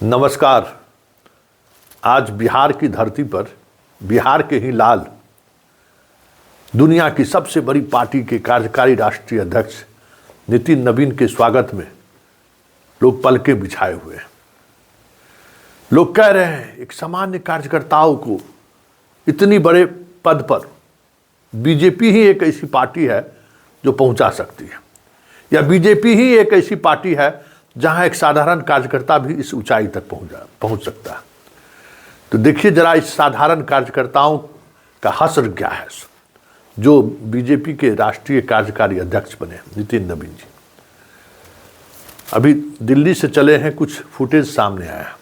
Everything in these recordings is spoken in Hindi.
नमस्कार। आज बिहार की धरती पर बिहार के ही लाल, दुनिया की सबसे बड़ी पार्टी के कार्यकारी राष्ट्रीय अध्यक्ष नितिन नवीन के स्वागत में लोग पलके बिछाए हुए हैं। लोग कह रहे हैं एक सामान्य कार्यकर्ताओं को इतनी बड़े पद पर बीजेपी ही एक ऐसी पार्टी है जो पहुंचा सकती है, या बीजेपी ही एक ऐसी पार्टी है जहां एक साधारण कार्यकर्ता भी इस ऊंचाई तक पहुंच सकता है। तो देखिए जरा इस साधारण कार्यकर्ताओं का हश्र क्या है जो बीजेपी के राष्ट्रीय कार्यकारी अध्यक्ष बने नितिन नवीन जी। अभी दिल्ली से चले हैं, कुछ फुटेज सामने आया,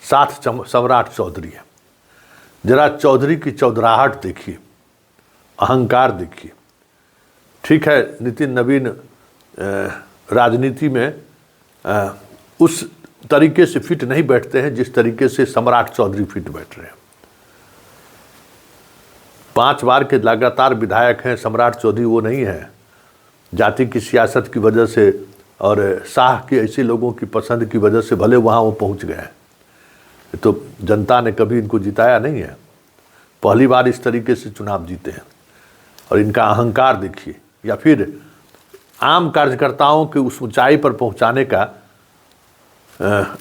साथ सम्राट चौधरी है। जरा चौधरी की चौधराहट देखिए, अहंकार देखिए। ठीक है, नितिन नवीन राजनीति में उस तरीके से फिट नहीं बैठते हैं जिस तरीके से सम्राट चौधरी फिट बैठ रहे हैं। 5 बार के लगातार विधायक हैं सम्राट चौधरी, वो नहीं है। जाति की सियासत की वजह से और शाह के ऐसे लोगों की पसंद की वजह से भले वहाँ वो पहुँच गए हैं, तो जनता ने कभी इनको जिताया नहीं है। पहली बार इस तरीके से चुनाव जीते हैं। और इनका अहंकार देखिए, या फिर आम कार्यकर्ताओं के उस ऊंचाई पर पहुंचाने का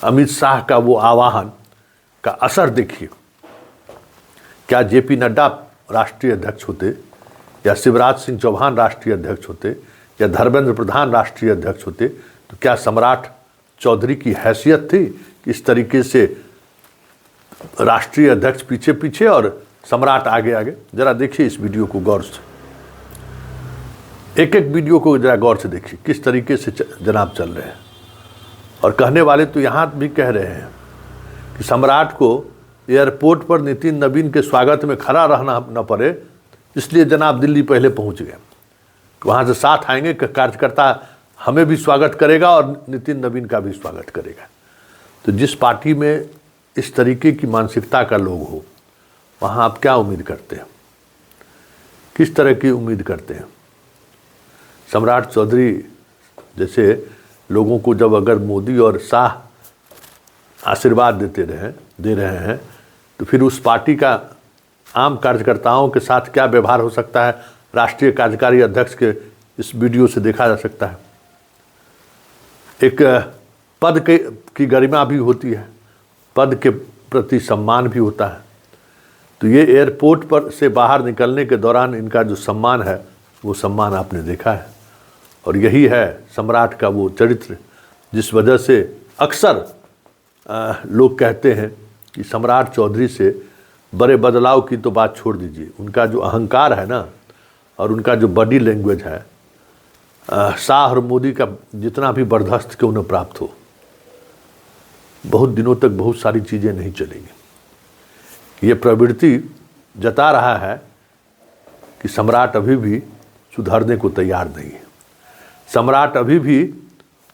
अमित शाह का वो आह्वान का असर देखिए। क्या जेपी नड्डा राष्ट्रीय अध्यक्ष होते, या शिवराज सिंह चौहान राष्ट्रीय अध्यक्ष होते, या धर्मेंद्र प्रधान राष्ट्रीय अध्यक्ष होते, तो क्या सम्राट चौधरी की हैसियत थी कि इस तरीके से राष्ट्रीय अध्यक्ष पीछे पीछे और सम्राट आगे आगे? जरा देखिए इस वीडियो को गौर से, एक एक वीडियो को जरा गौर से देखिए किस तरीके से जनाब चल रहे हैं। और कहने वाले तो यहाँ भी कह रहे हैं कि सम्राट को एयरपोर्ट पर नितिन नवीन के स्वागत में खड़ा रहना न पड़े, इसलिए जनाब दिल्ली पहले पहुँच गए। वहाँ से साथ आएंगे कि कार्यकर्ता हमें भी स्वागत करेगा और नितिन नवीन का भी स्वागत करेगा। तो जिस पार्टी में इस तरीके की मानसिकता का लोग हो, वहाँ आप क्या उम्मीद करते हैं? किस तरह की उम्मीद करते हैं? सम्राट चौधरी जैसे लोगों को जब अगर मोदी और शाह आशीर्वाद दे रहे हैं, तो फिर उस पार्टी का आम कार्यकर्ताओं के साथ क्या व्यवहार हो सकता है, राष्ट्रीय कार्यकारी अध्यक्ष के इस वीडियो से देखा जा सकता है। एक पद की गरिमा भी होती है, पद के प्रति सम्मान भी होता है। तो ये एयरपोर्ट पर से बाहर निकलने के दौरान इनका जो सम्मान है, वो सम्मान आपने देखा है। और यही है सम्राट का वो चरित्र जिस वजह से अक्सर लोग कहते हैं कि सम्राट चौधरी से बड़े बदलाव की तो बात छोड़ दीजिए, उनका जो अहंकार है ना, और उनका जो बॉडी लैंग्वेज है, शाह और मोदी का जितना भी बर्दाश्त क्यों न प्राप्त हो, बहुत दिनों तक बहुत सारी चीज़ें नहीं चलेंगी। ये प्रवृत्ति जता रहा है कि सम्राट अभी भी सुधरने को तैयार नहीं है। सम्राट अभी भी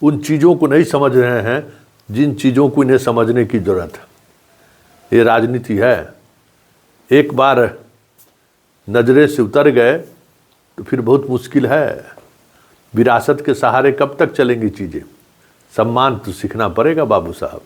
उन चीज़ों को नहीं समझ रहे हैं जिन चीज़ों को इन्हें समझने की ज़रूरत है। ये राजनीति है, एक बार नजरे से उतर गए तो फिर बहुत मुश्किल है। विरासत के सहारे कब तक चलेंगी चीज़ें? सम्मान तो सीखना पड़ेगा बाबू साहब।